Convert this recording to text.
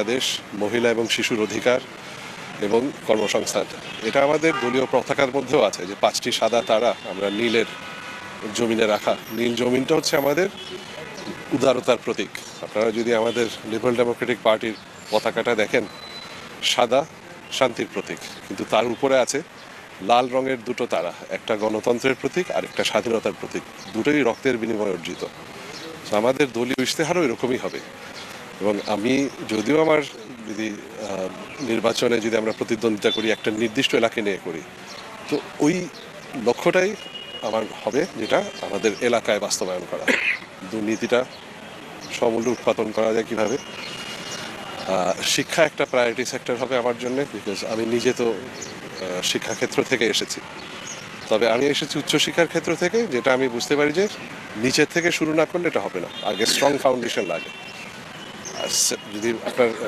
বাংলাদেশ, মহিলা এবং শিশুর অধিকার এবং কর্মসংস্থান। এটা আমাদের দলীয় পতাকার মধ্যেও আছে যে 5টি সাদা তারা আমরা নীলের জমিনে রাখা। নীল জমিনটা হচ্ছে আমাদের উদারতার প্রতীক। আপনারা যদি আমাদের লিবারেল ডেমোক্রেটিক পার্টির পতাকাটা দেখেন, সাদা শান্তির প্রতীক, কিন্তু তার উপরে আছে লাল রঙের দুটো তারা, একটা গণতন্ত্রের প্রতীক আর একটা স্বাধীনতার প্রতীক। দুটোই রক্তের বিনিময়ে অর্জিত। তো আমাদের দলীয় ইশতেহারও এরকমই হবে। এবং আমি যদিও আমার যদি নির্বাচনে যদি আমরা প্রতিদ্বন্দ্বিতা করি একটা নির্দিষ্ট এলাকা নিয়ে করি, তো ওই লক্ষ্যটাই আমার হবে যেটা আমাদের এলাকায় বাস্তবায়ন করা। দুর্নীতিটা সমূলে উৎপাদন করা যায় কীভাবে, শিক্ষা একটা প্রায়োরিটি সেক্টর হবে আমার জন্য, বিকজ আমি নিজে তো শিক্ষাক্ষেত্র থেকে এসেছি। তবে আমি এসেছি উচ্চশিক্ষার ক্ষেত্র থেকে, যেটা আমি বুঝতে পারি যে নিচের থেকে শুরু না করলে এটা হবে না, আগে স্ট্রং ফাউন্ডেশন লাগে। আর যদি আপনার